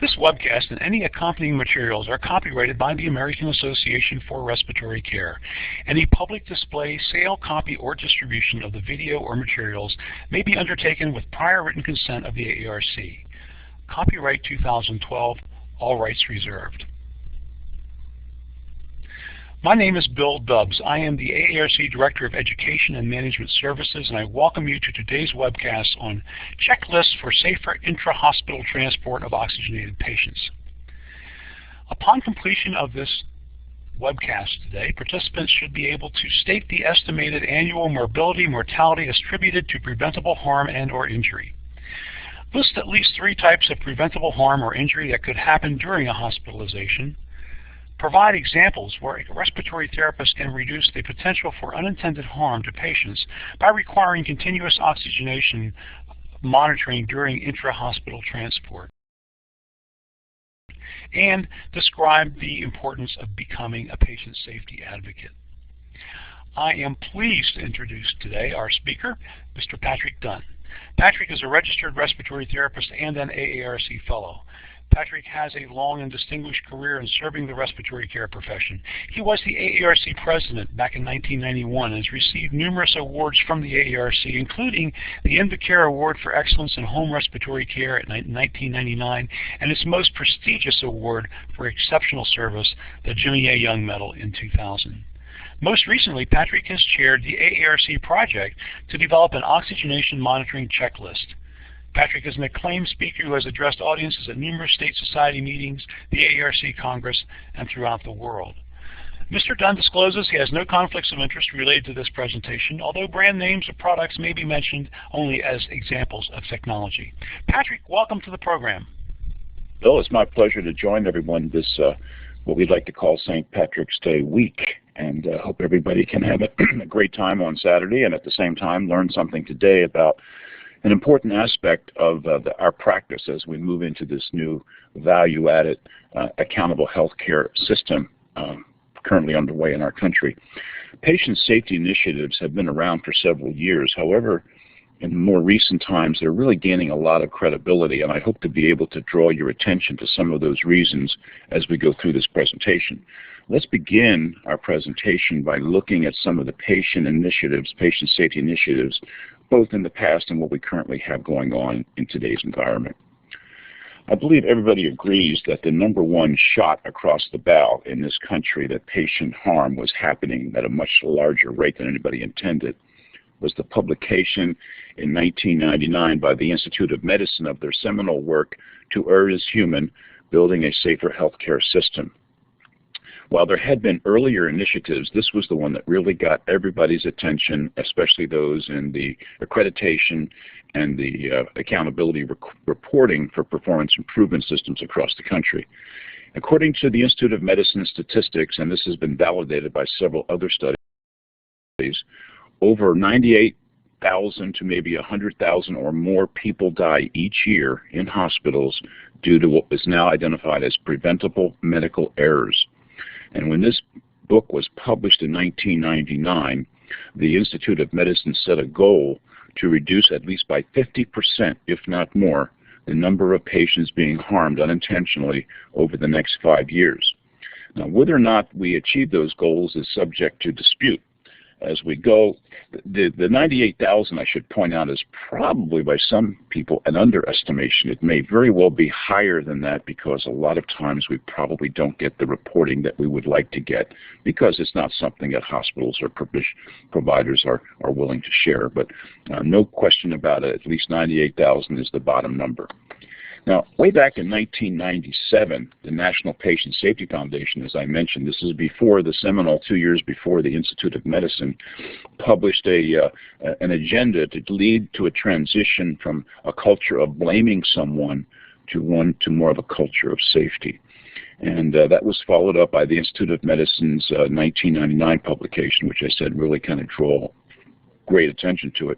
This webcast and any accompanying materials are copyrighted by the American Association for Respiratory Care. Any public display, sale, copy, or distribution of the video or materials may be undertaken with prior written consent of the AARC. Copyright 2012, all rights reserved. My name is Bill Dubbs. I am the AARC Director of Education and Management Services, and I welcome you to today's webcast on checklists for safer intra-hospital transport of oxygenated patients. Upon completion of this webcast today, participants should be able to state the estimated annual morbidity mortality attributed to preventable harm and/or injury. List at least 3 types of preventable harm or injury that could happen during a hospitalization. Provide examples where a respiratory therapist can reduce the potential for unintended harm to patients by requiring continuous oxygenation monitoring during intra-hospital transport. And describe the importance of becoming a patient safety advocate. I am pleased to introduce today our speaker, Mr. Patrick Dunne. Patrick is a registered respiratory therapist and an AARC fellow. Patrick has a long and distinguished career in serving the respiratory care profession. He was the AARC president back in 1991 and has received numerous awards from the AARC, including the Invacare Award for Excellence in Home Respiratory Care in 1999 and its most prestigious award for exceptional service, the Jimmy A. Young Medal, in 2000. Most recently, Patrick has chaired the AARC project to develop an oxygenation monitoring checklist. Patrick is an acclaimed speaker who has addressed audiences at numerous state society meetings, the AARC Congress, and throughout the world. Mr. Dunne discloses he has no conflicts of interest related to this presentation, although brand names of products may be mentioned only as examples of technology. Patrick, welcome to the program. Bill, it's my pleasure to join everyone this, what we'd like to call St. Patrick's Day week, and hope everybody can have a great time on Saturday and at the same time learn something today about an important aspect of our practice as we move into this new value-added, accountable healthcare system currently underway in our country. Patient safety initiatives have been around for several years. However, in more recent times, they're really gaining a lot of credibility, and I hope to be able to draw your attention to some of those reasons as we go through this presentation. Let's begin our presentation by looking at some of the patient safety initiatives, both in the past and what we currently have going on in today's environment. I believe everybody agrees that the #1 shot across the bow in this country that patient harm was happening at a much larger rate than anybody intended was the publication in 1999 by the Institute of Medicine of their seminal work, To Err is Human, Building a Safer Healthcare System. While there had been earlier initiatives, this was the one that really got everybody's attention, especially those in the accreditation and the accountability reporting for performance improvement systems across the country. According to the Institute of Medicine statistics, and this has been validated by several other studies, over 98,000 to maybe 100,000 or more people die each year in hospitals due to what is now identified as preventable medical errors. And when this book was published in 1999, the Institute of Medicine set a goal to reduce at least by 50%, if not more, the number of patients being harmed unintentionally over the next 5 years. Now, whether or not we achieve those goals is subject to dispute. As we go, the 98,000, I should point out, is probably by some people an underestimation. It may very well be higher than that because a lot of times we probably don't get the reporting that we would like to get because it's not something that hospitals or providers are willing to share. But no question about it, at least 98,000 is the bottom number. Now, way back in 1997, the National Patient Safety Foundation, as I mentioned, this is before the seminal 2 years before the Institute of Medicine, published an agenda to lead to a transition from a culture of blaming someone to more of a culture of safety. And that was followed up by the Institute of Medicine's 1999 publication, which I said really kind of drew great attention to it.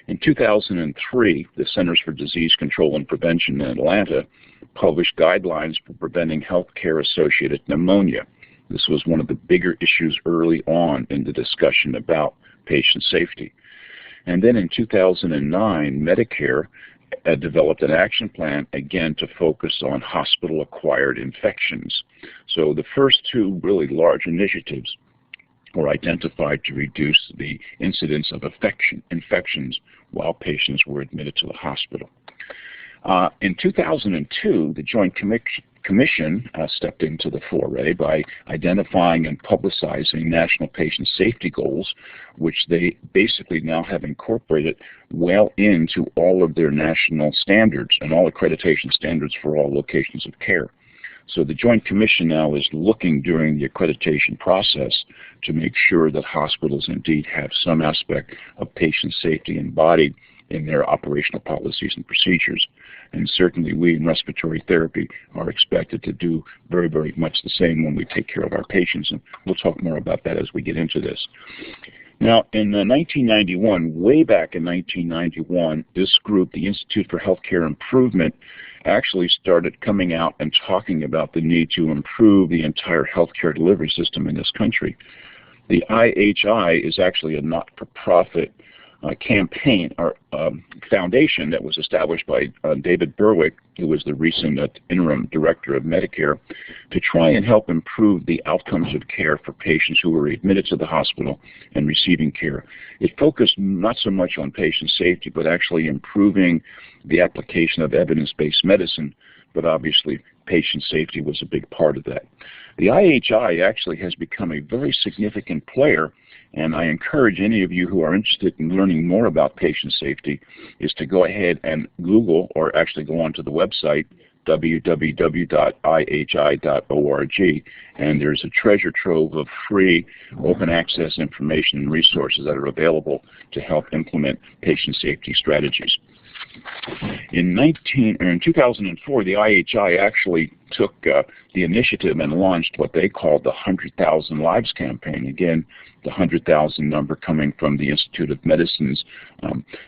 In 2003, the Centers for Disease Control and Prevention in Atlanta published guidelines for preventing healthcare-associated pneumonia. This was one of the bigger issues early on in the discussion about patient safety. And then in 2009, Medicare developed an action plan, again, to focus on hospital-acquired infections. So the first two really large initiatives were identified to reduce the incidence of infections while patients were admitted to the hospital. In 2002, the Joint Commission stepped into the foray by identifying and publicizing national patient safety goals, which they basically now have incorporated well into all of their national standards and all accreditation standards for all locations of care. So the Joint Commission now is looking during the accreditation process to make sure that hospitals indeed have some aspect of patient safety embodied in their operational policies and procedures. And certainly we in respiratory therapy are expected to do very, very much the same when we take care of our patients. And we'll talk more about that as we get into this. Now, in 1991, way back in 1991, this group, the Institute for Healthcare Improvement, actually started coming out and talking about the need to improve the entire healthcare delivery system in this country. The IHI is actually a not-for-profit campaign or foundation that was established by David Berwick, who was the recent interim director of Medicare, to try and help improve the outcomes of care for patients who were admitted to the hospital and receiving care. It focused not so much on patient safety, but actually improving the application of evidence-based medicine, but obviously patient safety was a big part of that. The IHI actually has become a very significant player, and I encourage any of you who are interested in learning more about patient safety is to go ahead and Google or actually go onto the website www.ihi.org, and there's a treasure trove of free open access information and resources that are available to help implement patient safety strategies. In 2004, the IHI actually took the initiative and launched what they called the 100,000 Lives campaign. Again, the 100,000 number coming from the Institute of Medicine's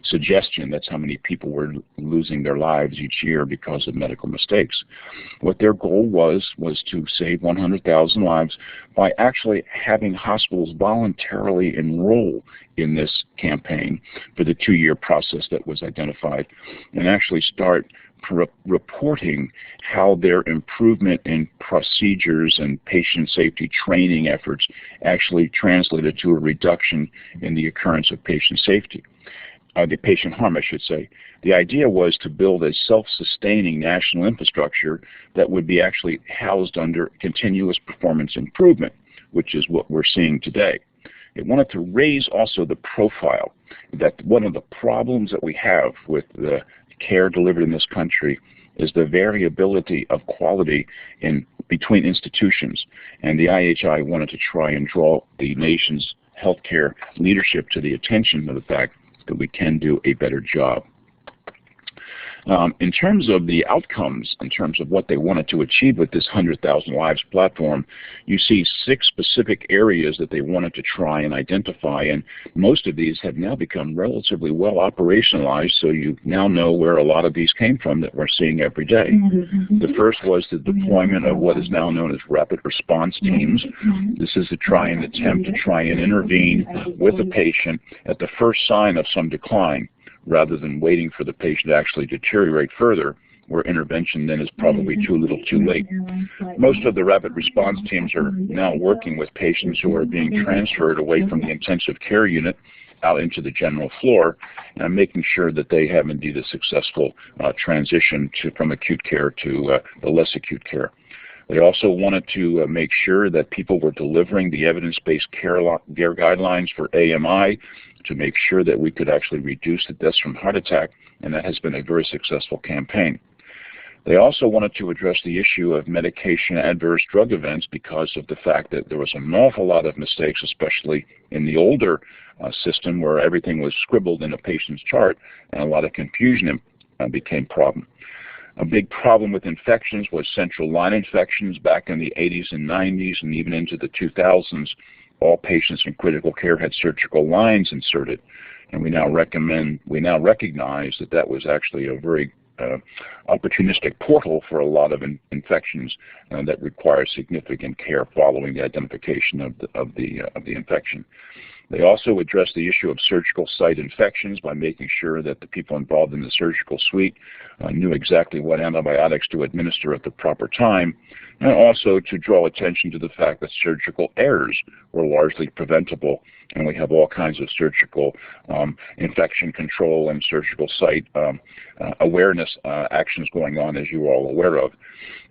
suggestion. That's how many people were losing their lives each year because of medical mistakes. What their goal was to save 100,000 lives by actually having hospitals voluntarily enroll in this campaign for the 2-year process that was identified, and actually start reporting how their improvement in procedures and patient safety training efforts actually translated to a reduction in the occurrence of patient harm, I should say. The idea was to build a self-sustaining national infrastructure that would be actually housed under continuous performance improvement, which is what we're seeing today. It wanted to raise also the profile that one of the problems that we have with the care delivered in this country is the variability of quality between institutions. And the IHI wanted to try and draw the nation's healthcare leadership to the attention of the fact that we can do a better job. In terms of the outcomes, in terms of what they wanted to achieve with this 100,000 Lives platform, you see 6 specific areas that they wanted to try and identify, and most of these have now become relatively well operationalized, so you now know where a lot of these came from that we're seeing every day. The first was the deployment of what is now known as rapid response teams. This is to try and attempt to try and intervene with the patient at the first sign of some decline, rather than waiting for the patient to actually deteriorate further, where intervention then is probably too little too late. Most of the rapid response teams are now working with patients who are being transferred away from the intensive care unit out into the general floor, and making sure that they have indeed a successful transition from acute care to the less acute care. They also wanted to make sure that people were delivering the evidence-based care guidelines for AMI to make sure that we could actually reduce the deaths from heart attack, and that has been a very successful campaign. They also wanted to address the issue of medication adverse drug events because of the fact that there was an awful lot of mistakes, especially in the older system where everything was scribbled in a patient's chart, and a lot of confusion became a problem. A big problem with infections was central line infections back in the 80s and 90s and even into the 2000s. All patients in critical care had surgical lines inserted, and we now recognize that that was actually a very opportunistic portal for a lot of infections that require significant care following the identification of the infection. They also addressed the issue of surgical site infections by making sure that the people involved in the surgical suite knew exactly what antibiotics to administer at the proper time, and also to draw attention to the fact that surgical errors were largely preventable, and we have all kinds of surgical infection control and surgical site awareness actions going on, as you are all aware of.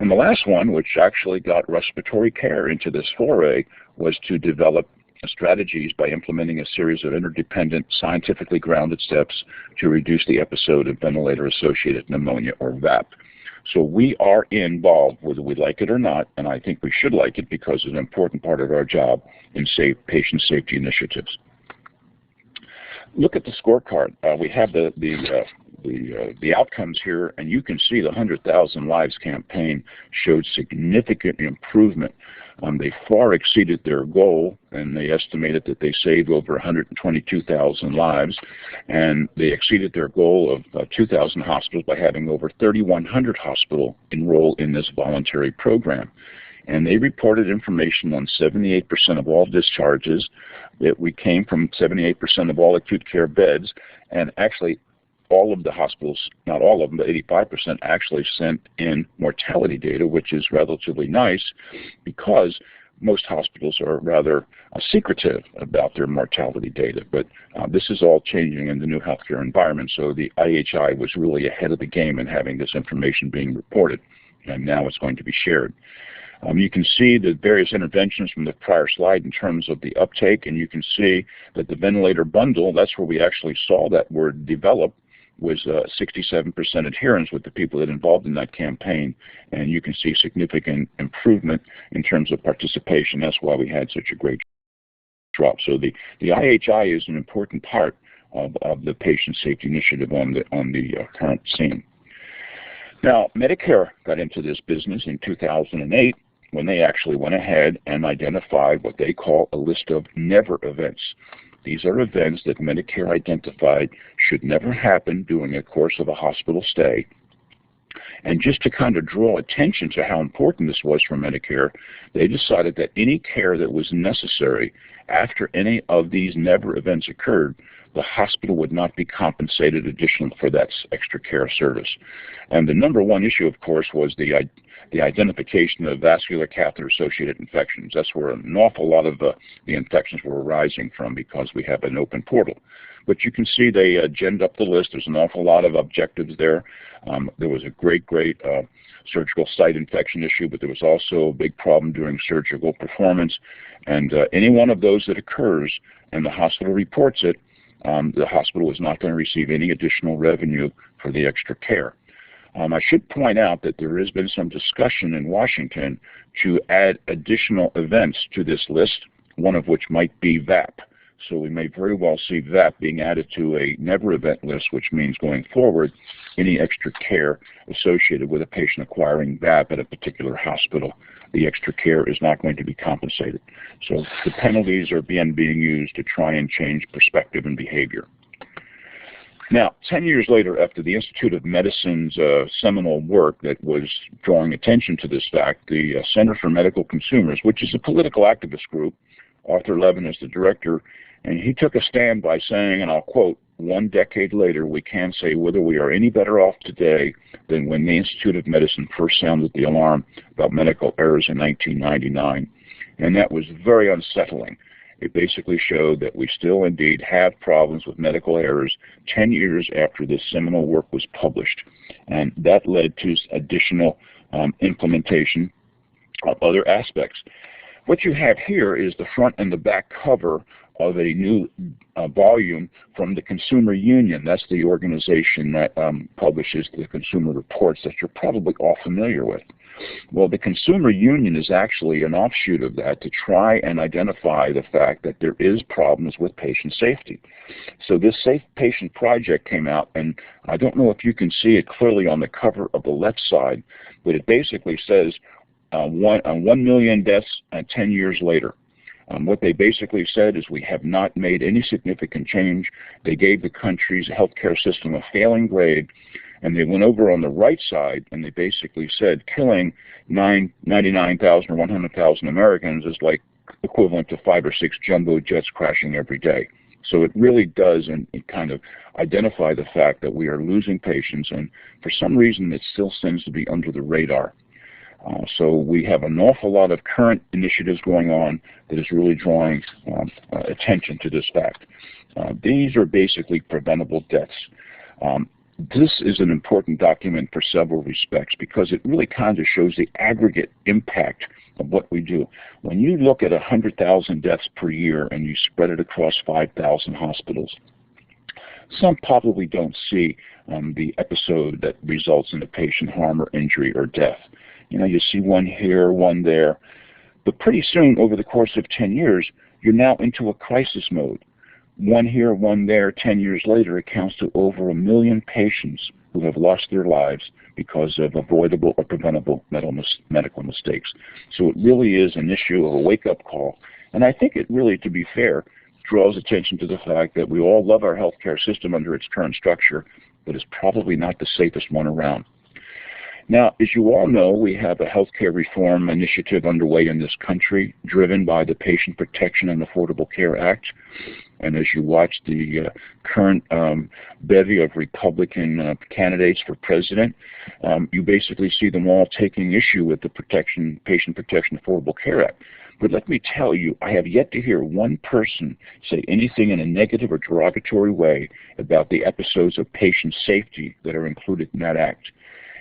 And the last one, which actually got respiratory care into this foray, was to develop strategies by implementing a series of interdependent, scientifically grounded steps to reduce the episode of ventilator-associated pneumonia, or VAP. So we are involved, whether we like it or not, and I think we should like it because it's an important part of our job in patient safety initiatives. Look at the scorecard. We have the outcomes here, and you can see the 100,000 Lives campaign showed significant improvement. They far exceeded their goal, and they estimated that they saved over 122,000 lives, and they exceeded their goal of 2,000 hospitals by having over 3,100 hospitals enroll in this voluntary program. And they reported information on 78% of all discharges, that we came from 78% of all acute care beds, and actually all of the hospitals, not all of them, but 85% actually sent in mortality data, which is relatively nice because most hospitals are rather secretive about their mortality data. But this is all changing in the new healthcare environment, so the IHI was really ahead of the game in having this information being reported, and now it's going to be shared. You can see the various interventions from the prior slide in terms of the uptake, and you can see that the ventilator bundle, that's where we actually saw that word develop, was 67% adherence with the people that involved in that campaign, and you can see significant improvement in terms of participation. That's why we had such a great drop. So the IHI is an important part of the patient safety initiative on the current scene. Now, Medicare got into this business in 2008 when they actually went ahead and identified what they call a list of never events. These are events that Medicare identified should never happen during the course of a hospital stay. And just to kind of draw attention to how important this was for Medicare, they decided that any care that was necessary after any of these never events occurred, the hospital would not be compensated additionally for that extra care service. And the number one issue, of course, was the identification of vascular catheter-associated infections. That's where an awful lot of the infections were arising from because we have an open portal. But you can see they ginned up the list. There's an awful lot of objectives there. There was a great surgical site infection issue, but there was also a big problem during surgical performance. And any one of those that occurs and the hospital reports it, the hospital is not going to receive any additional revenue for the extra care. I should point out that there has been some discussion in Washington to add additional events to this list, one of which might be VAP. So we may very well see VAP being added to a never event list, which means going forward, any extra care associated with a patient acquiring VAP at a particular hospital, the extra care is not going to be compensated. So the penalties are being used to try and change perspective and behavior. Now, 10 years later, after the Institute of Medicine's seminal work that was drawing attention to this fact, the Center for Medical Consumers, which is a political activist group, Arthur Levin is the director, and he took a stand by saying, and I'll quote, "One decade later, we can't say whether we are any better off today than when the Institute of Medicine first sounded the alarm about medical errors in 1999. And that was very unsettling. It basically showed that we still indeed have problems with medical errors 10 years after this seminal work was published. And that led to additional implementation of other aspects. What you have here is the front and the back cover of a new volume from the Consumer Union. That's the organization that publishes the consumer reports that you're probably all familiar with. Well, the Consumer Union is actually an offshoot of that to try and identify the fact that there is problems with patient safety. So this Safe Patient Project came out, and I don't know if you can see it clearly on the cover of the left side, but it basically says 1 million deaths 10 years later. What they basically said is we have not made any significant change. They gave the country's healthcare system a failing grade, and they went over on the right side and they basically said killing 99,000 or 100,000 Americans is like equivalent to 5 or 6 jumbo jets crashing every day. So it really does and it kind of identify the fact that we are losing patients, and for some reason it still seems to be under the radar. So we have an awful lot of current initiatives going on that is really drawing attention to this fact. These are basically preventable deaths. This is an important document for several respects because it really kind of shows the aggregate impact of what we do. When you look at 100,000 deaths per year and you spread it across 5,000 hospitals, some probably don't see the episode that results in a patient harm or injury or death. You know, you see one here, one there, but pretty soon, over the course of 10 years, you're now into a crisis mode. One here, one there, 10 years later, accounts to over 1 million patients who have lost their lives because of avoidable or preventable medical mistakes. So it really is an issue of a wake-up call. And I think it really, to be fair, draws attention to the fact that we all love our healthcare system under its current structure, but it's probably not the safest one around. Now, as you all know, we have a healthcare reform initiative underway in this country, driven by the Patient Protection and Affordable Care Act. And as you watch the current bevy of Republican candidates for president, you basically see them all taking issue with the Patient Protection Affordable Care Act. But let me tell you, I have yet to hear one person say anything in a negative or derogatory way about the episodes of patient safety that are included in that act.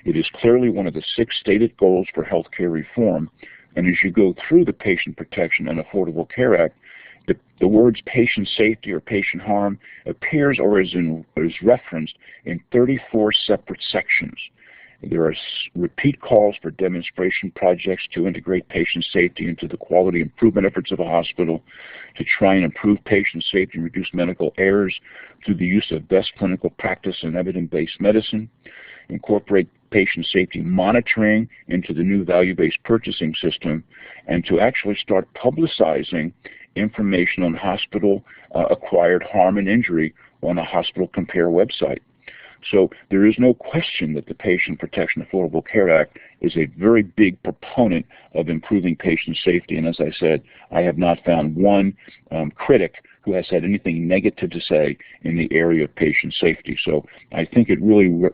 It is clearly one of the 6 stated goals for healthcare reform, and as you go through the Patient Protection and Affordable Care Act, the words patient safety or patient harm appears or is referenced in 34 separate sections. There are repeat calls for demonstration projects to integrate patient safety into the quality improvement efforts of a hospital, to try and improve patient safety and reduce medical errors through the use of best clinical practice and evidence-based medicine, incorporate patient safety monitoring into the new value-based purchasing system, and to actually start publicizing information on hospital acquired harm and injury on a Hospital Compare website. So there is no question that the Patient Protection Affordable Care Act is a very big proponent of improving patient safety. And as I said, I have not found one critic who has had anything negative to say in the area of patient safety. So I think it really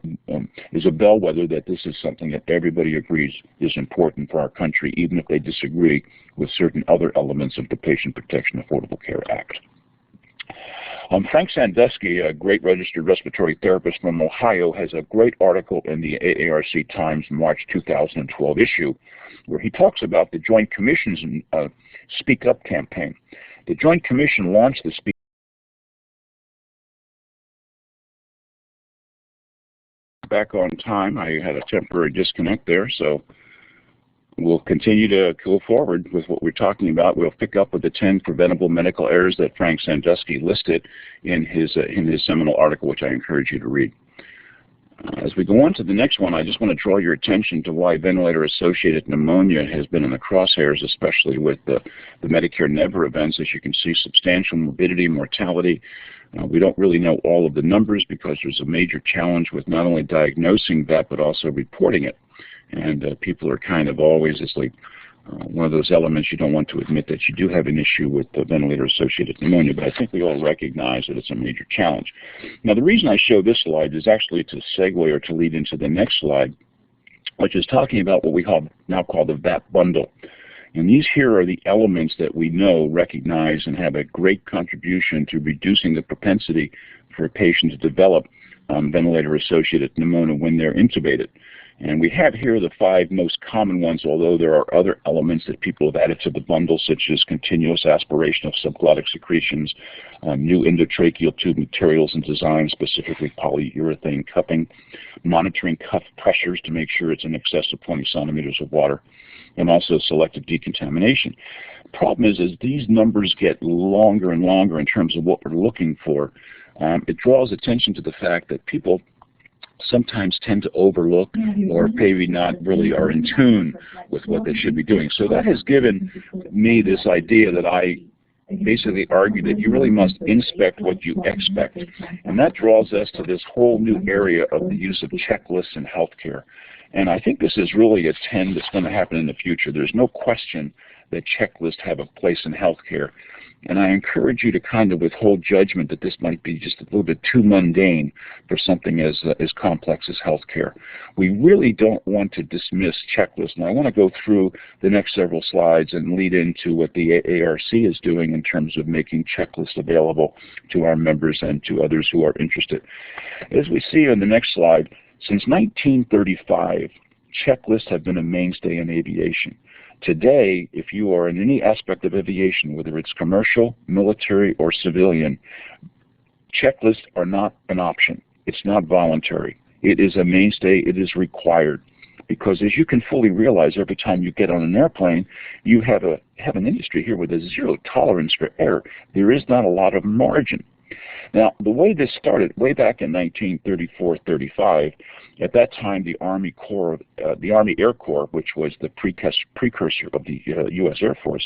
is a bellwether that this is something that everybody agrees is important for our country, even if they disagree with certain other elements of the Patient Protection Affordable Care Act. Frank Sandusky, a great registered respiratory therapist from Ohio, has a great article in the AARC Times March 2012 issue where he talks about the Joint Commission's Speak Up campaign. The Joint Commission launched the Speak back on time. I had a temporary disconnect there, so we'll continue to go forward with what we're talking about. We'll pick up with the 10 preventable medical errors that Frank Sandusky listed in his seminal article, which I encourage you to read. As we go on to the next one, I just want to draw your attention to why ventilator-associated pneumonia has been in the crosshairs, especially with the Medicare Never events. As you can see, substantial morbidity, mortality. We don't really know all of the numbers because there's a major challenge with not only diagnosing that, but also reporting it. And people are kind of always, it's like one of those elements you don't want to admit that you do have an issue with ventilator-associated pneumonia, but I think we all recognize that it's a major challenge. Now, the reason I show this slide is actually to segue or to lead into the next slide, which is talking about what we now call the VAP bundle. And these here are the elements that we know, recognize, and have a great contribution to reducing the propensity for a patient to develop ventilator-associated pneumonia when they're intubated. And we have here the 5 most common ones, although there are other elements that people have added to the bundle, such as continuous aspiration of subglottic secretions, new endotracheal tube materials and designs, specifically polyurethane cupping, monitoring cuff pressures to make sure it's in excess of 20 centimeters of water, and also selective decontamination. The problem is, as these numbers get longer and longer in terms of what we're looking for, it draws attention to the fact that people sometimes tend to overlook or maybe not really are in tune with what they should be doing. So that has given me this idea that I basically argue that you really must inspect what you expect. And that draws us to this whole new area of the use of checklists in healthcare. And I think this is really a trend that's going to happen in the future. There's no question that checklists have a place in healthcare. And I encourage you to kind of withhold judgment that this might be just a little bit too mundane for something as complex as healthcare. We really don't want to dismiss checklists. And I want to go through the next several slides and lead into what the FAARC is doing in terms of making checklists available to our members and to others who are interested. As we see on the next slide, since 1935, checklists have been a mainstay in aviation. Today, if you are in any aspect of aviation, whether it's commercial, military, or civilian, checklists are not an option. It's not voluntary. It is a mainstay. It is required. Because as you can fully realize, every time you get on an airplane, you have an industry here with a zero tolerance for error. There is not a lot of margin. Now, the way this started, way back in 1934-35, at that time the Army Air Corps, which was the precursor of the U.S. Air Force,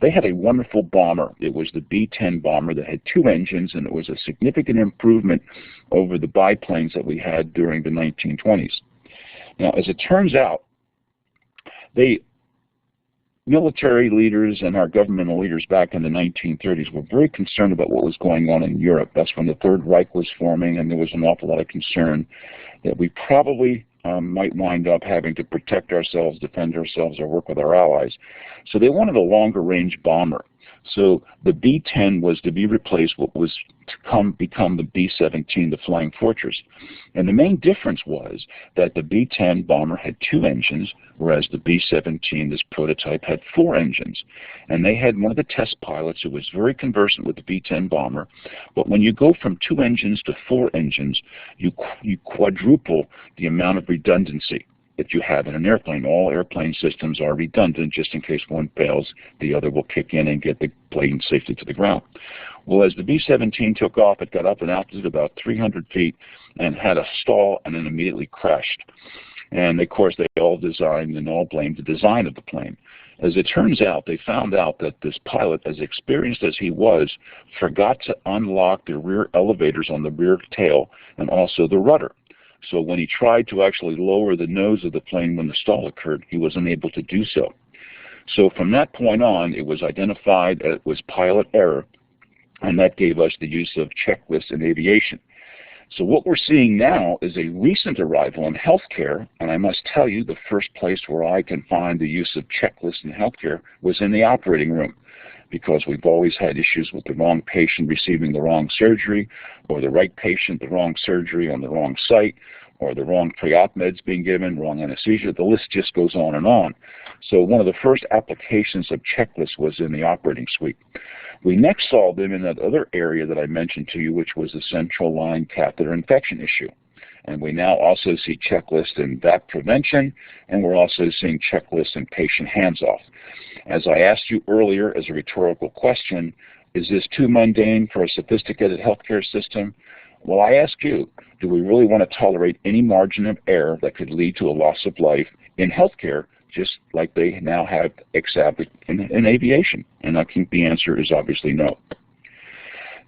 they had a wonderful bomber. It was the B-10 bomber that had 2 engines, and it was a significant improvement over the biplanes that we had during the 1920s. Now, as it turns out, military leaders and our governmental leaders back in the 1930s were very concerned about what was going on in Europe. That's when the Third Reich was forming, and there was an awful lot of concern that we probably might wind up having to protect ourselves, defend ourselves, or work with our allies. So they wanted a longer-range bomber. So the B-10 was to be replaced what was to become the B-17, the Flying Fortress. And the main difference was that the B-10 bomber had 2 engines, whereas the B-17, this prototype, had 4 engines. And they had one of the test pilots who was very conversant with the B-10 bomber. But when you go from 2 engines to 4 engines, you quadruple the amount of redundancy that you have in an airplane. All airplane systems are redundant. Just in case one fails, the other will kick in and get the plane safely to the ground. Well, as the B-17 took off, it got up in altitude about 300 feet and had a stall and then immediately crashed. And of course, they all designed and all blamed the design of the plane. As it turns out, they found out that this pilot, as experienced as he was, forgot to unlock the rear elevators on the rear tail and also the rudder. So when he tried to actually lower the nose of the plane when the stall occurred, he was unable to do so. So from that point on, it was identified that it was pilot error, and that gave us the use of checklists in aviation. So what we're seeing now is a recent arrival in healthcare, and I must tell you the first place where I can find the use of checklists in healthcare was in the operating room, because we've always had issues with the wrong patient receiving the wrong surgery, or the right patient, the wrong surgery on the wrong site, or the wrong pre-op meds being given, wrong anesthesia. The list just goes on and on. So one of the first applications of checklists was in the operating suite. We next saw them in that other area that I mentioned to you, which was the central line catheter infection issue. And we now also see checklists in that prevention, and we're also seeing checklists in patient hands-off. As I asked you earlier as a rhetorical question, is this too mundane for a sophisticated healthcare system? Well, I ask you, do we really want to tolerate any margin of error that could lead to a loss of life in healthcare, just like they now have established in aviation? And I think the answer is obviously no.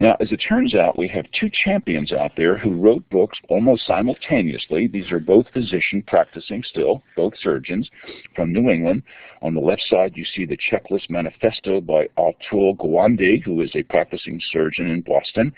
Now, as it turns out, we have 2 champions out there who wrote books almost simultaneously. These are both physicians practicing still, both surgeons from New England. On the left side, you see the Checklist Manifesto by Atul Gawande, who is a practicing surgeon in Boston.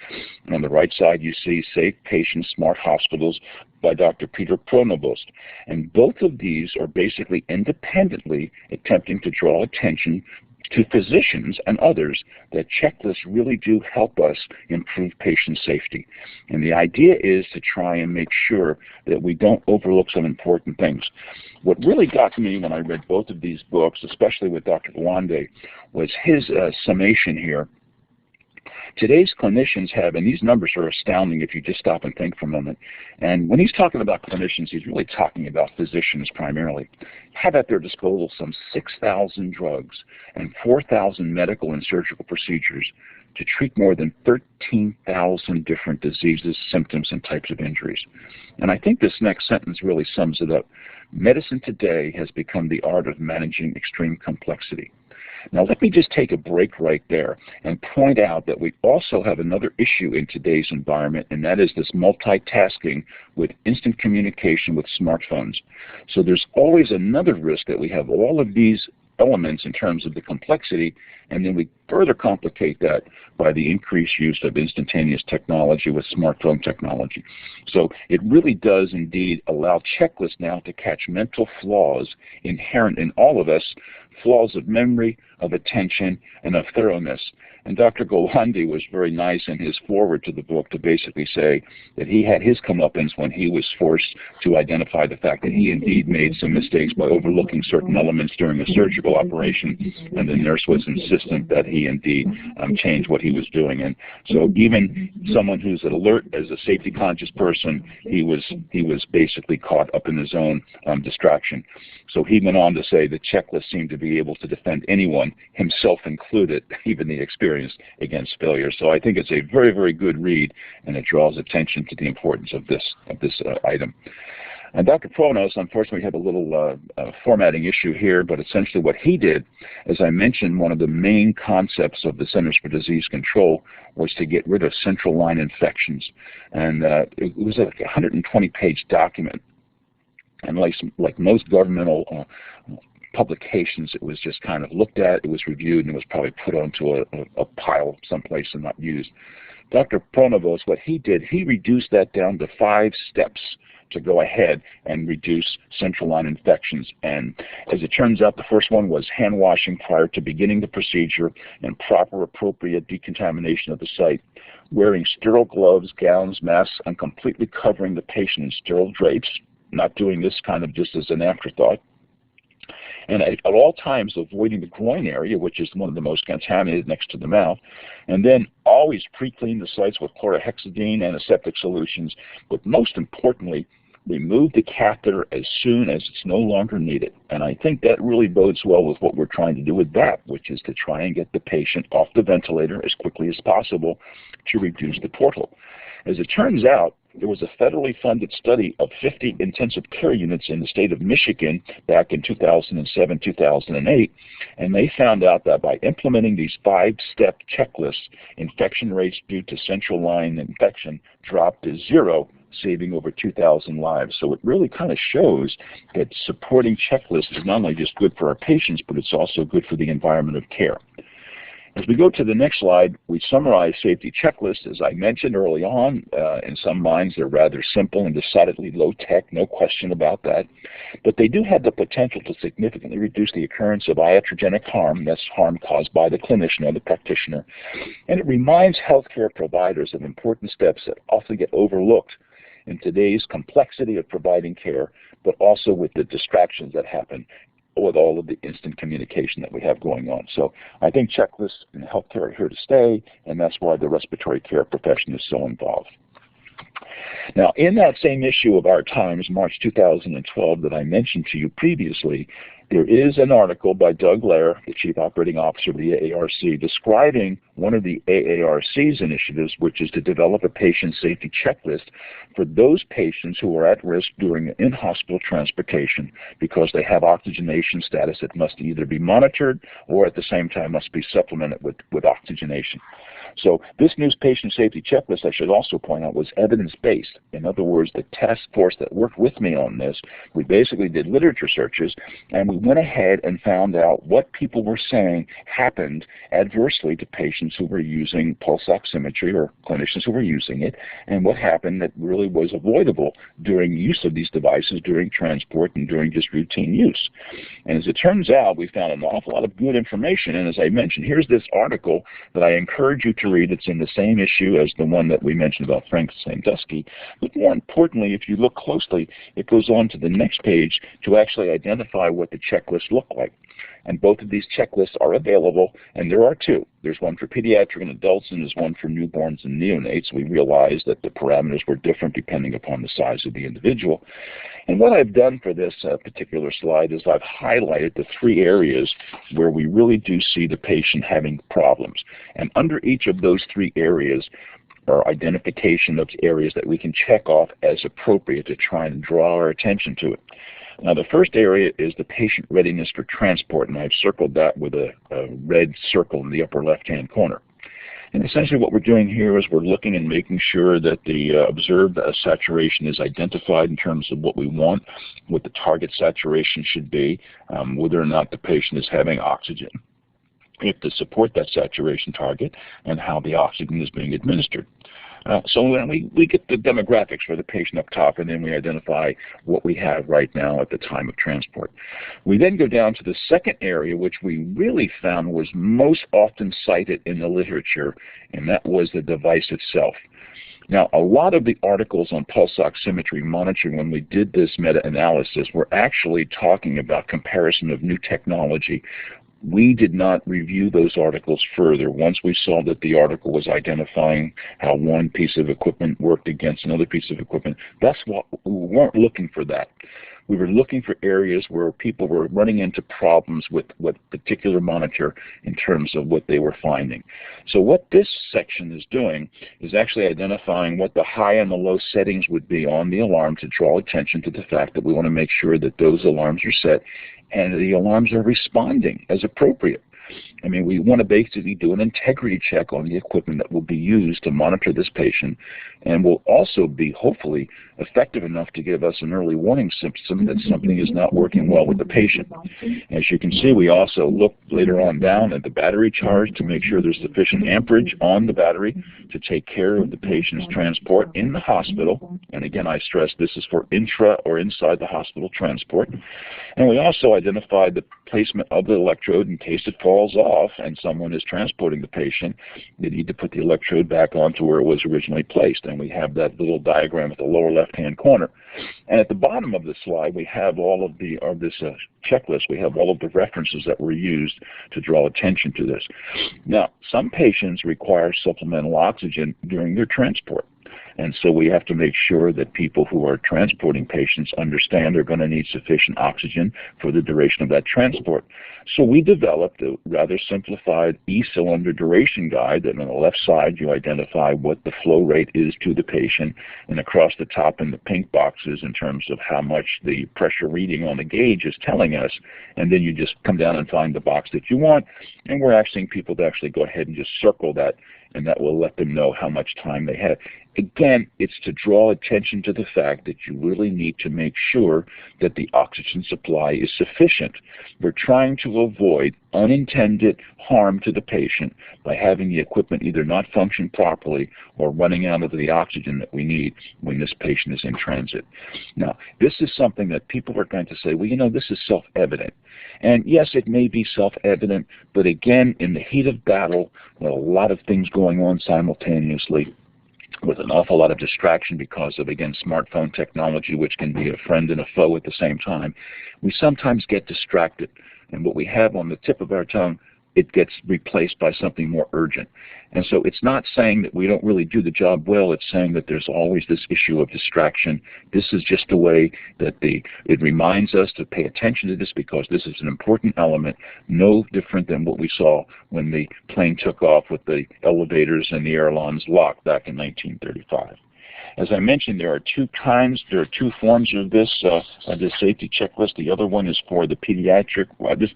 And on the right side, you see Safe Patients, Smart Hospitals by Dr. Peter Pronovost. And both of these are basically independently attempting to draw attention to physicians and others that checklists really do help us improve patient safety. And the idea is to try and make sure that we don't overlook some important things. What really got me when I read both of these books, especially with Dr. Gawande, was his summation here. Today's clinicians have, and these numbers are astounding if you just stop and think for a moment, and when he's talking about clinicians, he's really talking about physicians primarily, have at their disposal some 6,000 drugs and 4,000 medical and surgical procedures to treat more than 13,000 different diseases, symptoms, and types of injuries. And I think this next sentence really sums it up. Medicine today has become the art of managing extreme complexity. Now let me just take a break right there and point out that we also have another issue in today's environment, and that is this multitasking with instant communication with smartphones. So there's always another risk that we have all of these elements in terms of the complexity, and then we further complicate that by the increased use of instantaneous technology with smartphone technology. So it really does indeed allow checklists now to catch mental flaws inherent in all of us, flaws of memory, of attention, and of thoroughness. And Dr. Golandi was very nice in his foreword to the book to basically say that he had his comeuppance when he was forced to identify the fact that he indeed made some mistakes by overlooking certain elements during a surgical operation, and the nurse was insistent that he indeed change what he was doing. And so even someone who's alert as a safety conscious person, he was basically caught up in his own distraction. So he went on to say the checklist seemed to be able to defend anyone, himself included, even the experienced, against failure. So I think it's a very, very good read, and it draws attention to the importance of this item. And Dr. Pronos, unfortunately, had a little formatting issue here, but essentially what he did, as I mentioned, one of the main concepts of the Centers for Disease Control was to get rid of central line infections. And it was like a 120-page document. And like most governmental publications, it was just kind of looked at, it was reviewed, and it was probably put onto a pile someplace and not used. Dr. Pronovost, what he did, he reduced that down to 5 steps to go ahead and reduce central line infections. And as it turns out, the first one was hand washing prior to beginning the procedure and proper appropriate decontamination of the site, wearing sterile gloves, gowns, masks, and completely covering the patient in sterile drapes, not doing this kind of just as an afterthought. And at all times avoiding the groin area, which is one of the most contaminated next to the mouth, and then always pre-clean the sites with chlorhexidine antiseptic solutions, but most importantly, remove the catheter as soon as it's no longer needed. And I think that really bodes well with what we're trying to do with that, which is to try and get the patient off the ventilator as quickly as possible to reduce the portal. As it turns out, there was a federally funded study of 50 intensive care units in the state of Michigan back in 2007, 2008, and they found out that by implementing these 5-step checklists, infection rates due to central line infection dropped to 0, saving over 2,000 lives. So it really kind of shows that supporting checklists is not only just good for our patients, but it's also good for the environment of care. As we go to the next slide, we summarize safety checklists. As I mentioned early on, in some minds they're rather simple and decidedly low-tech, no question about that. But they do have the potential to significantly reduce the occurrence of iatrogenic harm, that's harm caused by the clinician or the practitioner. And it reminds healthcare providers of important steps that often get overlooked in today's complexity of providing care, but also with the distractions that happen with all of the instant communication that we have going on. So I think checklists in healthcare are here to stay, and that's why the respiratory care profession is so involved. Now, in that same issue of Our Times, March 2012, that I mentioned to you previously, there is an article by Doug Lair, the Chief Operating Officer of the AARC, describing one of the AARC's initiatives, which is to develop a patient safety checklist for those patients who are at risk during in-hospital transportation because they have oxygenation status that must either be monitored or at the same time must be supplemented with oxygenation. So this new patient safety checklist, I should also point out, was evidence-based. In other words, the task force that worked with me on this, we basically did literature searches, and we went ahead and found out what people were saying happened adversely to patients who were using pulse oximetry or clinicians who were using it, and what happened that really was avoidable during use of these devices, during transport, and during just routine use. And as it turns out, we found an awful lot of good information, and as I mentioned, here's this article that I encourage you to read. It's in the same issue as the one that we mentioned about Frank Sandusky. But more importantly, if you look closely, it goes on to the next page to actually identify what the checklists look like. And both of these checklists are available, and there are 2. There's one for pediatric and adults, and there's one for newborns and neonates. We realized that the parameters were different depending upon the size of the individual. And what I've done for this particular slide is I've highlighted the 3 areas where we really do see the patient having problems. And under each of those 3 areas are identification of areas that we can check off as appropriate to try and draw our attention to it. Now, the first area is the patient readiness for transport, and I've circled that with a red circle in the upper left-hand corner. And essentially what we're doing here is we're looking and making sure that the observed saturation is identified in terms of what we want, what the target saturation should be, whether or not the patient is having oxygen, if to support that saturation target, and how the oxygen is being administered. So then we get the demographics for the patient up top, and then we identify what we have right now at the time of transport. We then go down to the second area, which we really found was most often cited in the literature, and that was the device itself. Now, a lot of the articles on pulse oximetry monitoring when we did this meta-analysis were actually talking about comparison of new technology. We did not review those articles further. Once we saw that the article was identifying how one piece of equipment worked against another piece of equipment, that's what we weren't looking for that. We were looking for areas where people were running into problems with what particular monitor in terms of what they were finding. So what this section is doing is actually identifying what the high and the low settings would be on the alarm to draw attention to the fact that we want to make sure that those alarms are set and the alarms are responding as appropriate. I mean, we want to basically do an integrity check on the equipment that will be used to monitor this patient, and will also be hopefully effective enough to give us an early warning symptom that something is not working well with the patient. As you can see, we also look later on down at the battery charge to make sure there's sufficient amperage on the battery to take care of the patient's transport in the hospital. And again, I stress this is for intra or inside the hospital transport. And we also identified the placement of the electrode in case it falls off and someone is transporting the patient. They need to put the electrode back onto where it was originally placed. And we have that little diagram at the lower left-hand corner. And at the bottom of the slide, we have all of this checklist. We have all of the references that were used to draw attention to this. Now, some patients require supplemental oxygen during their transport. And so we have to make sure that people who are transporting patients understand they're going to need sufficient oxygen for the duration of that transport. So we developed a rather simplified E-cylinder duration guide that on the left side you identify what the flow rate is to the patient, and across the top in the pink boxes in terms of how much the pressure reading on the gauge is telling us, and then you just come down and find the box that you want, and we're asking people to actually go ahead and just circle that, and that will let them know how much time they have. Again, it's to draw attention to the fact that you really need to make sure that the oxygen supply is sufficient. We're trying to avoid unintended harm to the patient by having the equipment either not function properly or running out of the oxygen that we need when this patient is in transit. Now, this is something that people are going to say, well, you know, this is self-evident. And yes, it may be self-evident, but again, in the heat of battle, with a lot of things going on simultaneously, with an awful lot of distraction because of, again, smartphone technology, which can be a friend and a foe at the same time, we sometimes get distracted. And what we have on the tip of our tongue, it gets replaced by something more urgent. And so it's not saying that we don't really do the job well, it's saying that there's always this issue of distraction. This is just a way that it reminds us to pay attention to this, because this is an important element, no different than what we saw when the plane took off with the elevators and the airlines locked back in 1935. As I mentioned, there are two forms of this safety checklist. The other one is for the pediatric,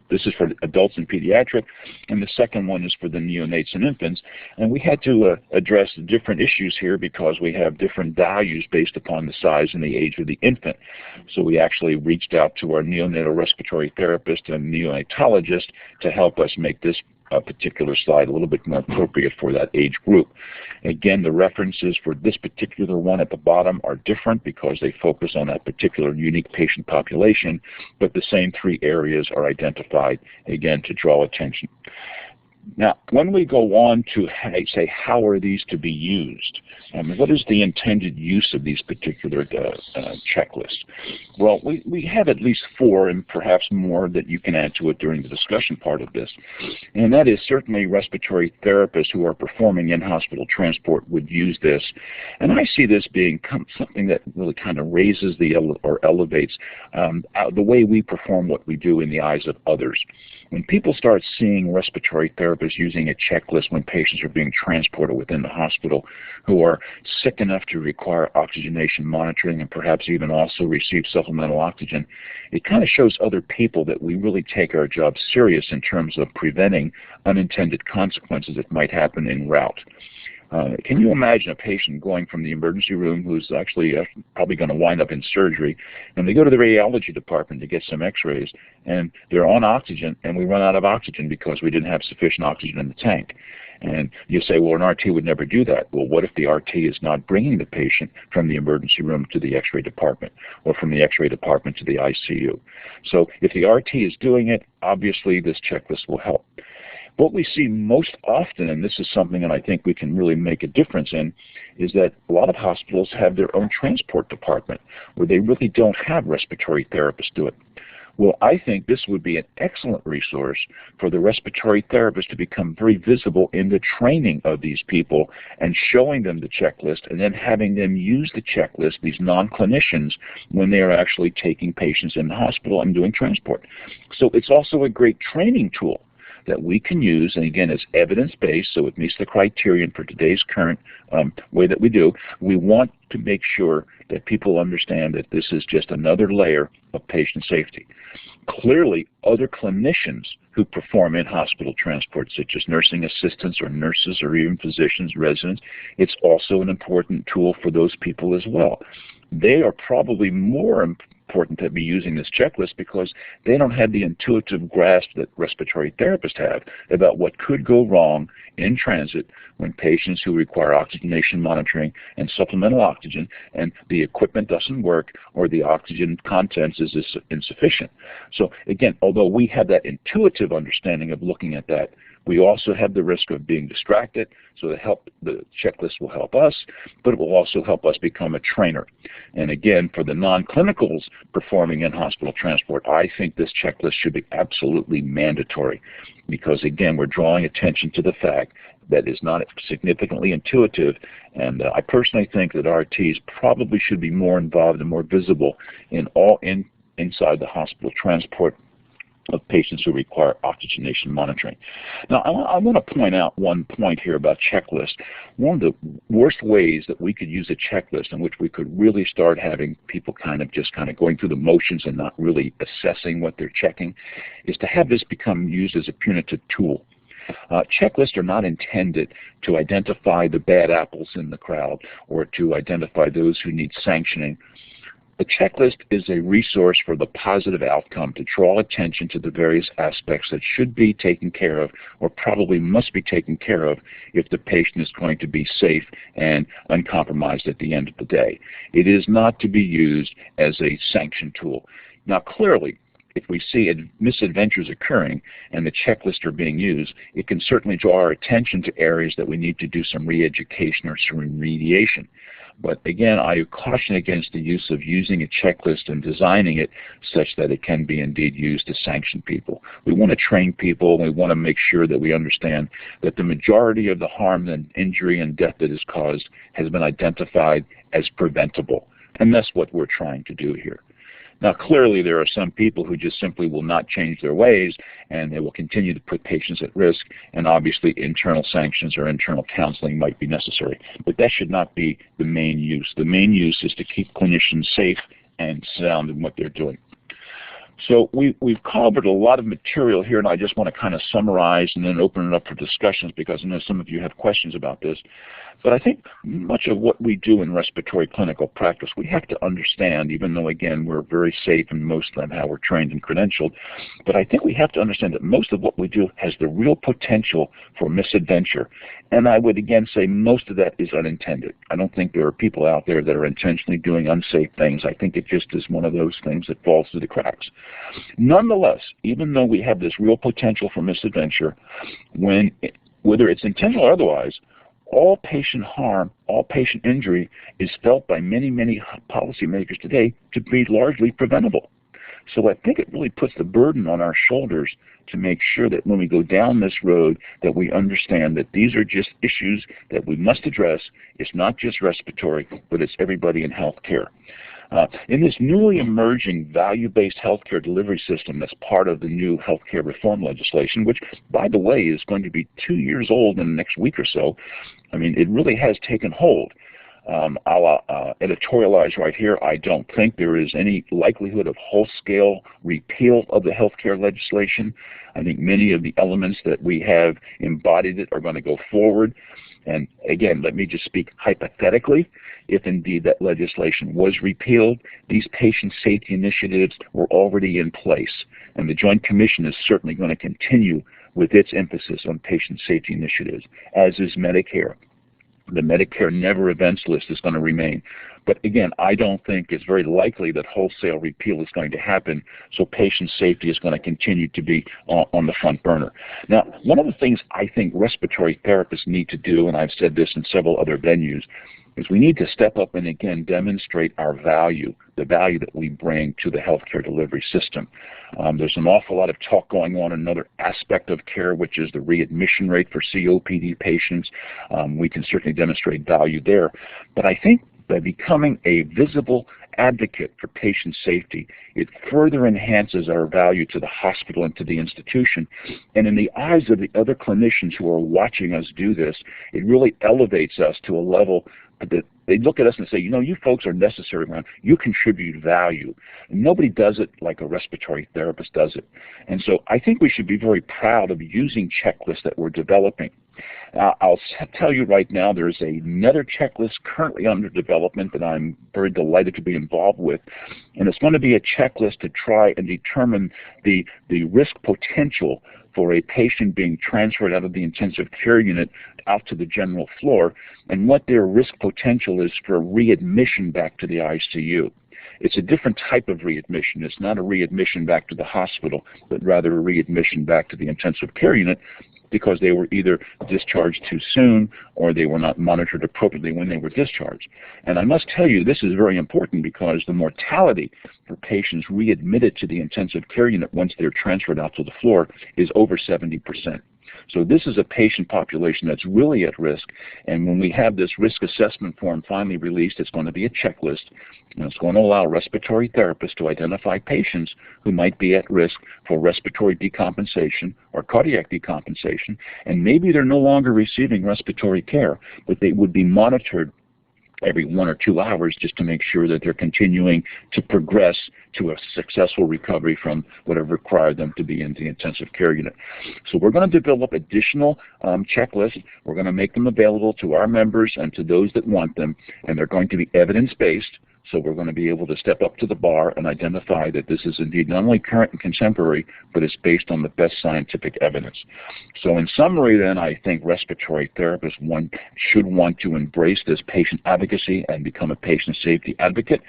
this is for adults and pediatric, and the second one is for the neonates and infants. And we had to address different issues here because we have different values based upon the size and the age of the infant. So we actually reached out to our neonatal respiratory therapist and neonatologist to help us make this particular slide a little bit more appropriate for that age group. Again, the references for this particular one at the bottom are different because they focus on that particular unique patient population, but the same three areas are identified, again, to draw attention. Now, when we go on to say how are these to be used, what is the intended use of these particular checklists? Well, we have at least 4 and perhaps more that you can add to it during the discussion part of this. And that is certainly respiratory therapists who are performing in-hospital transport would use this. And I see this being something that really kind of raises or elevates the way we perform what we do in the eyes of others. When people start seeing respiratory therapists using a checklist when patients are being transported within the hospital who are sick enough to require oxygenation monitoring and perhaps even also receive supplemental oxygen, it kind of shows other people that we really take our job serious in terms of preventing unintended consequences that might happen en route. Can you imagine a patient going from the emergency room who's actually probably going to wind up in surgery, and they go to the radiology department to get some x-rays, and they're on oxygen, and we run out of oxygen because we didn't have sufficient oxygen in the tank. And you say, well, an RT would never do that. Well, what if the RT is not bringing the patient from the emergency room to the x-ray department or from the x-ray department to the ICU? So if the RT is doing it, obviously this checklist will help. What we see most often, and this is something that I think we can really make a difference in, is that a lot of hospitals have their own transport department where they really don't have respiratory therapists do it. Well, I think this would be an excellent resource for the respiratory therapist to become very visible in the training of these people and showing them the checklist and then having them use the checklist, these non-clinicians, when they are actually taking patients in the hospital and doing transport. So it's also a great training tool that we can use, and again, it's evidence-based, so it meets the criterion for today's current way that we do. We want to make sure that people understand that this is just another layer of patient safety. Clearly, other clinicians who perform in-hospital transport, such as nursing assistants or nurses or even physicians, residents, it's also an important tool for those people as well. They are probably more important to be using this checklist because they don't have the intuitive grasp that respiratory therapists have about what could go wrong in transit when patients who require oxygenation monitoring and supplemental oxygen and the equipment doesn't work or the oxygen contents is insufficient. So again, although we have that intuitive understanding of looking at that, we also have the risk of being distracted, so the checklist will help us, but it will also help us become a trainer. And again, for the non-clinicals performing in-hospital transport, I think this checklist should be absolutely mandatory because, again, we're drawing attention to the fact that is not significantly intuitive, and I personally think that RTs probably should be more involved and more visible in inside the hospital transport of patients who require oxygenation monitoring. Now, I want to point out one point here about checklists. One of the worst ways that we could use a checklist in which we could really start having people kind of going through the motions and not really assessing what they're checking is to have this become used as a punitive tool. Checklists are not intended to identify the bad apples in the crowd or to identify those who need sanctioning. The checklist is a resource for the positive outcome to draw attention to the various aspects that should be taken care of or probably must be taken care of if the patient is going to be safe and uncompromised at the end of the day. It is not to be used as a sanction tool. Now, clearly, if we see misadventures occurring and the checklists are being used, it can certainly draw our attention to areas that we need to do some re-education or some remediation. But again, I caution against the use of using a checklist and designing it such that it can be indeed used to sanction people. We want to train people, and we want to make sure that we understand that the majority of the harm and injury and death that is caused has been identified as preventable. And that's what we're trying to do here. Now, clearly, there are some people who just simply will not change their ways, and they will continue to put patients at risk, and obviously internal sanctions or internal counseling might be necessary. But that should not be the main use. The main use is to keep clinicians safe and sound in what they're doing. So we've covered a lot of material here, and I just want to kind of summarize and then open it up for discussions because I know some of you have questions about this. But I think much of what we do in respiratory clinical practice, we have to understand, even though, again, we're very safe in most of how we're trained and credentialed, but I think we have to understand that most of what we do has the real potential for misadventure. And I would, again, say most of that is unintended. I don't think there are people out there that are intentionally doing unsafe things. I think it just is one of those things that falls through the cracks. Nonetheless, even though we have this real potential for misadventure, whether it's intentional or otherwise, all patient harm, all patient injury is felt by many, many policymakers today to be largely preventable. So I think it really puts the burden on our shoulders to make sure that when we go down this road that we understand that these are just issues that we must address. It's not just respiratory, but it's everybody in healthcare. In this newly emerging value-based healthcare delivery system that's part of the new healthcare reform legislation, which, by the way, is going to be 2 years old in the next week or so, I mean, it really has taken hold. I'll editorialize right here. I don't think there is any likelihood of whole-scale repeal of the healthcare legislation. I think many of the elements that we have embodied it are going to go forward. And again, let me just speak hypothetically. If indeed that legislation was repealed, these patient safety initiatives were already in place. And the Joint Commission is certainly going to continue with its emphasis on patient safety initiatives, as is Medicare. The Medicare Never Events list is going to remain. But again, I don't think it's very likely that wholesale repeal is going to happen, so patient safety is going to continue to be on the front burner. Now, one of the things I think respiratory therapists need to do, and I've said this in several other venues, is we need to step up and again demonstrate our value, the value that we bring to the healthcare delivery system. There's an awful lot of talk going on in another aspect of care, which is the readmission rate for COPD patients. We can certainly demonstrate value there. But I think by becoming a visible advocate for patient safety, it further enhances our value to the hospital and to the institution. And in the eyes of the other clinicians who are watching us do this, it really elevates us to a level that they look at us and say, you know, you folks are necessary around. You contribute value. And nobody does it like a respiratory therapist does it. And so I think we should be very proud of using checklists that we're developing. I'll tell you right now, there's another checklist currently under development that I'm very delighted to be involved with. And it's going to be a checklist to try and determine the risk potential for a patient being transferred out of the intensive care unit out to the general floor, and what their risk potential is for readmission back to the ICU. It's a different type of readmission. It's not a readmission back to the hospital, but rather a readmission back to the intensive care unit, because they were either discharged too soon or they were not monitored appropriately when they were discharged. And I must tell you, this is very important because the mortality for patients readmitted to the intensive care unit once they're transferred out to the floor is over 70%. So this is a patient population that's really at risk, and when we have this risk assessment form finally released, it's going to be a checklist, and it's going to allow respiratory therapists to identify patients who might be at risk for respiratory decompensation or cardiac decompensation, and maybe they're no longer receiving respiratory care, but they would be monitored every 1 or 2 hours just to make sure that they're continuing to progress to a successful recovery from whatever required them to be in the intensive care unit. So we're going to develop additional checklists. We're going to make them available to our members and to those that want them, and they're going to be evidence-based. So we're going to be able to step up to the bar and identify that this is indeed not only current and contemporary, but it's based on the best scientific evidence. So in summary then, I think respiratory therapists should want to embrace this patient advocacy and become a patient safety advocate,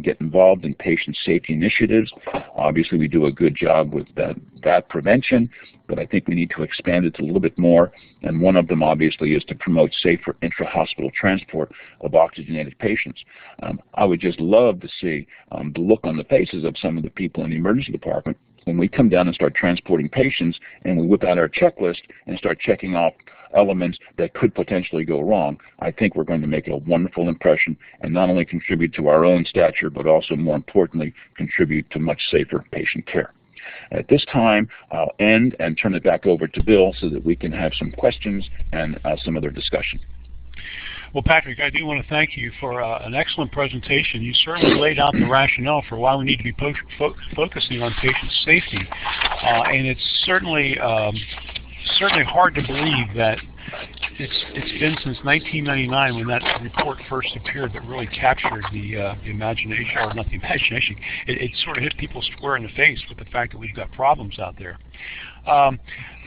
get involved in patient safety initiatives. Obviously we do a good job with that prevention, but I think we need to expand it a little bit more, and one of them obviously is to promote safer intra-hospital transport of oxygenated patients. I would just love to see the look on the faces of some of the people in the emergency department when we come down and start transporting patients and we whip out our checklist and start checking off elements that could potentially go wrong. I think we're going to make a wonderful impression and not only contribute to our own stature, but also more importantly, contribute to much safer patient care. At this time, I'll end and turn it back over to Bill so that we can have some questions and some other discussion. Well, Patrick, I do want to thank you for an excellent presentation. You certainly laid out the rationale for why we need to be focusing on patient safety, and it's certainly hard to believe that it's been since 1999 when that report first appeared that really captured the imagination, or not the imagination. It sort of hit people square in the face with the fact that we've got problems out there.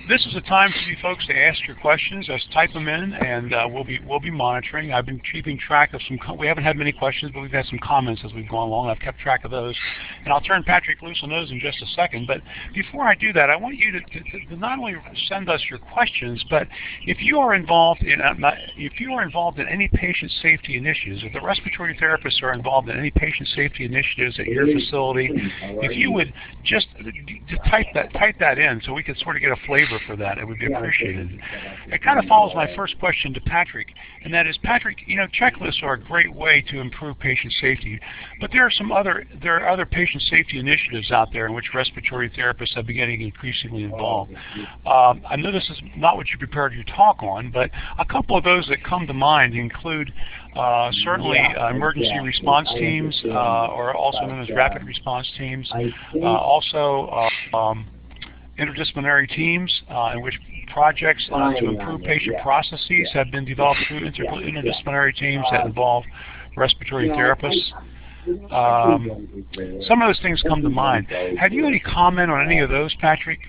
This is a time for you folks to ask your questions. Just type them in, and we'll be monitoring. I've been keeping track of some. We haven't had many questions, but we've had some comments as we've gone along. I've kept track of those, and I'll turn Patrick loose on those in just a second. But before I do that, I want you to not only send us your questions, but if you are involved in any patient safety initiatives, if the respiratory therapists are involved in any patient safety initiatives at your facility, if you would just type that in so we could sort of get a flavor for that, it would be appreciated. It kind of follows my first question to Patrick, and that is, Patrick, checklists are a great way to improve patient safety, but there are other patient safety initiatives out there in which respiratory therapists have been getting increasingly involved. I know this is not what you prepared your talk on, but a couple of those that come to mind include certainly emergency response teams, or also known as rapid response teams, also interdisciplinary teams in which projects to improve patient processes have been developed through interdisciplinary teams that involve respiratory therapists. Some of those things come to mind. Have you any comment on any of those, Patrick?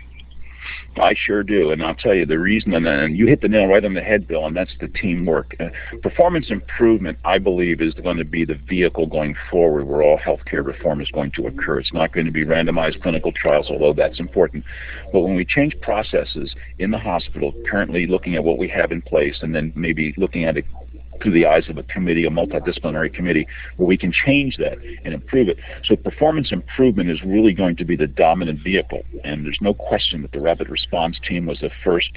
I sure do, and I'll tell you the reason, and you hit the nail right on the head, Bill, and that's the teamwork. Performance improvement, I believe, is going to be the vehicle going forward where all healthcare reform is going to occur. It's not going to be randomized clinical trials, although that's important. But when we change processes in the hospital, currently looking at what we have in place, and then maybe looking at it through the eyes of a committee, a multidisciplinary committee, where we can change that and improve it. So performance improvement is really going to be the dominant vehicle, and there's no question that the rapid response team was the first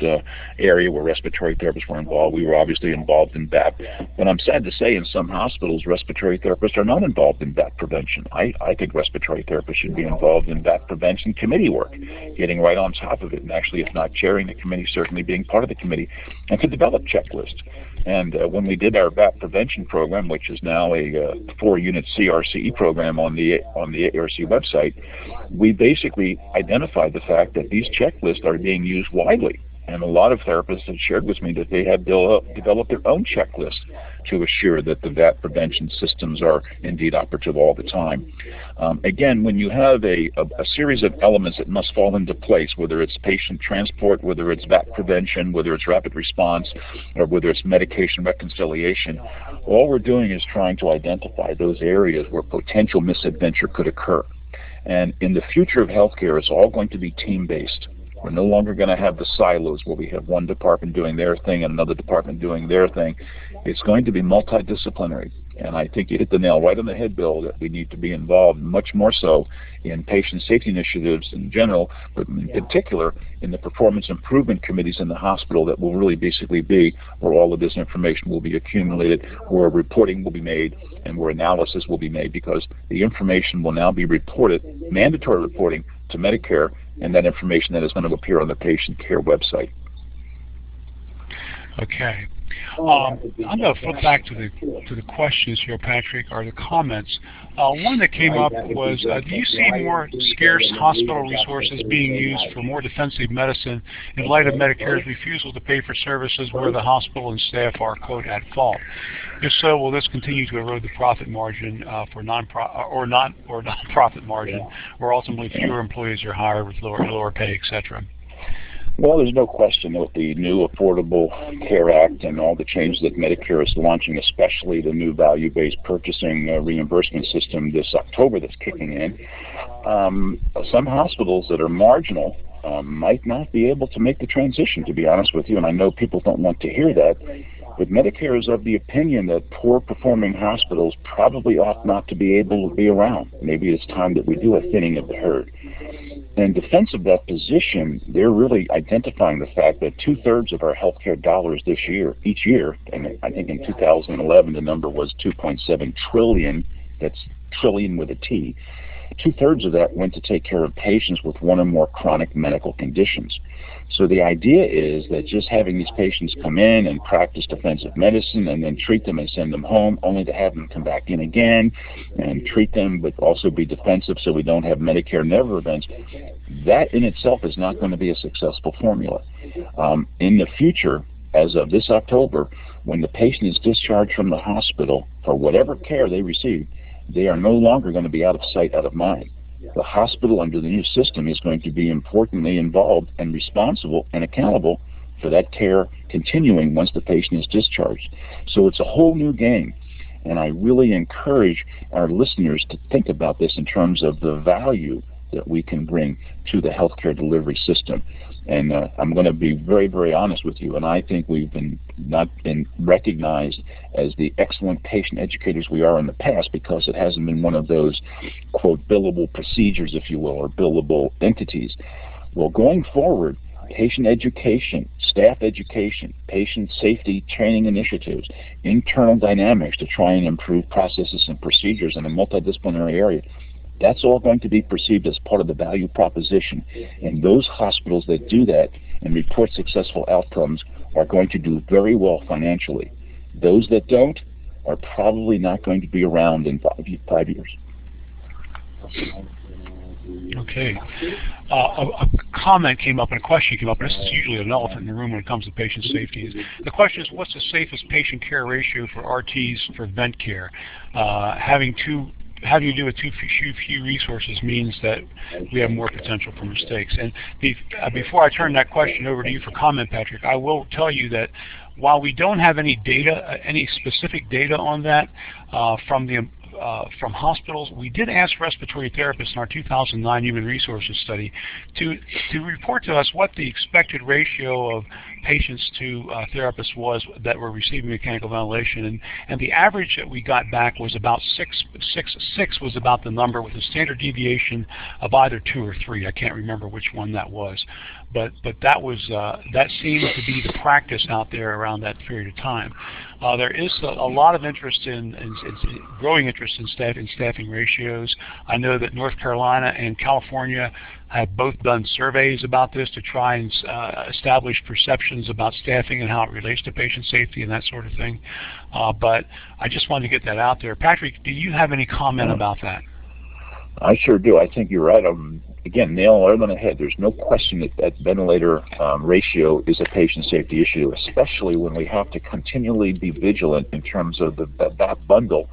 area where respiratory therapists were involved. We were obviously involved in BAP, but I'm sad to say in some hospitals, respiratory therapists are not involved in BAP prevention. I think respiratory therapists should be involved in BAP prevention committee work, getting right on top of it, and actually, if not chairing the committee, certainly being part of the committee, and to develop checklists. And when we did our BAP prevention program, which is now a 4-unit CRCE program on the AARC website, we basically identified the fact that these checklists are being used widely. And a lot of therapists have shared with me that they have developed their own checklists to assure that the VAP prevention systems are indeed operative all the time. Again, when you have a series of elements that must fall into place, whether it's patient transport, whether it's VAP prevention, whether it's rapid response, or whether it's medication reconciliation, all we're doing is trying to identify those areas where potential misadventure could occur. And in the future of healthcare, it's all going to be team-based. We're no longer going to have the silos where we have one department doing their thing and another department doing their thing. It's going to be multidisciplinary. And I think you hit the nail right on the head, Bill, that we need to be involved much more so in patient safety initiatives in general, but in particular in the performance improvement committees in the hospital that will really basically be where all of this information will be accumulated, where reporting will be made, and where analysis will be made, because the information will now be reported, mandatory reporting to Medicare, and that information that is going to appear on the patient care website. Okay. I'm going to flip back to the questions here, Patrick, or the comments. One that came up was, do you see more scarce hospital resources being used for more defensive medicine in light of Medicare's refusal to pay for services where the hospital and staff are, quote, at fault? If so, will this continue to erode the profit margin for non-profit margin, where ultimately fewer employees are hired with lower pay, etc.? Well, there's no question that with the new Affordable Care Act and all the changes that Medicare is launching, especially the new value-based purchasing reimbursement system this October that's kicking in, some hospitals that are marginal might not be able to make the transition, to be honest with you, and I know people don't want to hear that, but Medicare is of the opinion that poor-performing hospitals probably ought not to be able to be around. Maybe it's time that we do a thinning of the herd. In defense of that position, they're really identifying the fact that 2/3 of our healthcare dollars each year, and I think in 2011 the number was $2.7 trillion, that's trillion with a T, 2/3 of that went to take care of patients with one or more chronic medical conditions. So the idea is that just having these patients come in and practice defensive medicine and then treat them and send them home, only to have them come back in again and treat them but also be defensive so we don't have Medicare never events, that in itself is not going to be a successful formula. In the future, as of this October, when the patient is discharged from the hospital for whatever care they receive, they are no longer going to be out of sight, out of mind. The hospital under the new system is going to be importantly involved and responsible and accountable for that care continuing once the patient is discharged. So it's a whole new game. And I really encourage our listeners to think about this in terms of the value that we can bring to the healthcare delivery system. And I'm going to be very, very honest with you, and I think we've not been recognized as the excellent patient educators we are in the past because it hasn't been one of those, quote, billable procedures, if you will, or billable entities. Well, going forward, patient education, staff education, patient safety training initiatives, internal dynamics to try and improve processes and procedures in a multidisciplinary area, that's all going to be perceived as part of the value proposition. And those hospitals that do that and report successful outcomes are going to do very well financially. Those that don't are probably not going to be around in 5 years. Okay. A comment came up and a question came up, and this is usually an elephant in the room when it comes to patient safety. The question is, what's the safest patient care ratio for RTs for vent care? Having to do with too few resources means that we have more potential for mistakes. And before I turn that question over to you for comment, Patrick, I will tell you that while we don't have any data, any specific data on that from hospitals, we did ask respiratory therapists in our 2009 Human Resources study to report to us what the expected ratio of patients to therapists was that were receiving mechanical ventilation, and the average that we got back was about 6 was about the number, with a standard deviation of either 2 or 3. I can't remember which one that was, but that was that seemed to be the practice out there around that period of time. There is a lot of interest in growing interest in staffing ratios. I know that North Carolina and California have both done surveys about this to try and establish perceptions about staffing and how it relates to patient safety and that sort of thing. But I just wanted to get that out there. Patrick, do you have any comment about that? I sure do. I think you're right. Again, nail right on the head. There's no question that ventilator ratio is a patient safety issue, especially when we have to continually be vigilant in terms of that bundle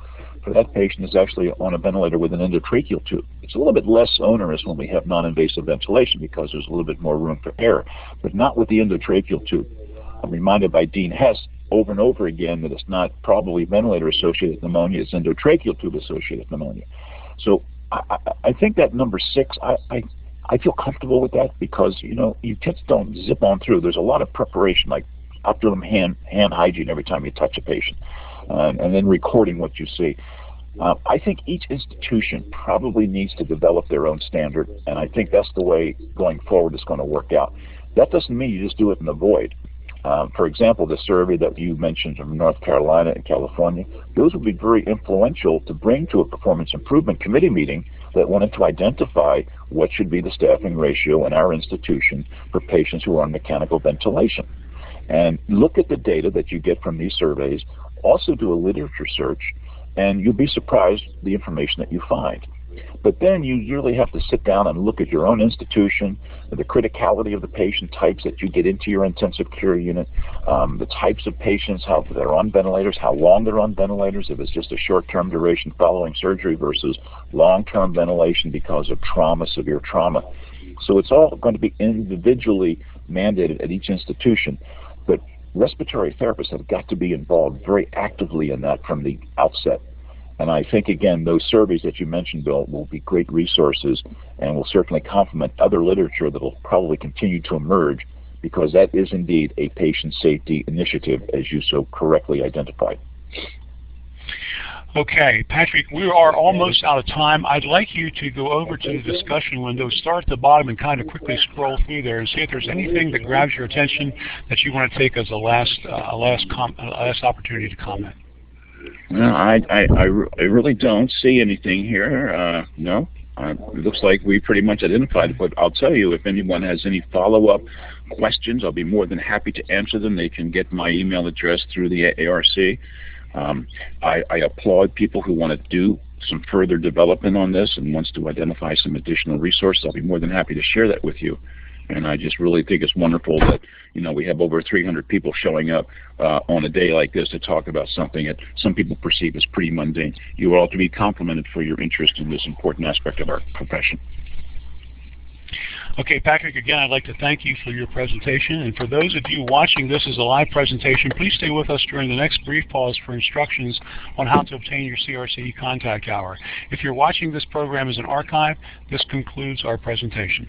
for that patient is actually on a ventilator with an endotracheal tube. It's a little bit less onerous when we have non-invasive ventilation because there's a little bit more room for air, but not with the endotracheal tube. I'm reminded by Dean Hess over and over again that it's not probably ventilator-associated pneumonia, it's endotracheal tube-associated pneumonia. So I think that number 6, I feel comfortable with that because, you know, you just don't zip on through. There's a lot of preparation, like optimum hand hygiene every time you touch a patient, and then recording what you see. I think each institution probably needs to develop their own standard, and I think that's the way going forward is going to work out. That doesn't mean you just do it in the void. For example, the survey that you mentioned from North Carolina and California, those would be very influential to bring to a performance improvement committee meeting that wanted to identify what should be the staffing ratio in our institution for patients who are on mechanical ventilation. And look at the data that you get from these surveys. Also do a literature search, and you'll be surprised the information that you find. But then you really have to sit down and look at your own institution, the criticality of the patient types that you get into your intensive care unit, the types of patients, how they're on ventilators, how long they're on ventilators, if it's just a short-term duration following surgery versus long-term ventilation because of trauma, severe trauma. So it's all going to be individually mandated at each institution. But respiratory therapists have got to be involved very actively in that from the outset. And I think, again, those surveys that you mentioned, Bill, will be great resources and will certainly complement other literature that will probably continue to emerge, because that is indeed a patient safety initiative, as you so correctly identified. Okay, Patrick, we are almost out of time. I'd like you to go over to the discussion window, start at the bottom, and kind of quickly scroll through there and see if there's anything that grabs your attention that you want to take as a last opportunity to comment. No, I really don't see anything here. No, it looks like we pretty much identified it. But I'll tell you, if anyone has any follow-up questions, I'll be more than happy to answer them. They can get my email address through the AARC. I applaud people who want to do some further development on this and wants to identify some additional resources. I'll be more than happy to share that with you. And I just really think it's wonderful that, you know, we have over 300 people showing up on a day like this to talk about something that some people perceive as pretty mundane. You are all to be complimented for your interest in this important aspect of our profession. Okay, Patrick, again, I'd like to thank you for your presentation. And for those of you watching this as a live presentation, please stay with us during the next brief pause for instructions on how to obtain your CRC contact hour. If you're watching this program as an archive, this concludes our presentation.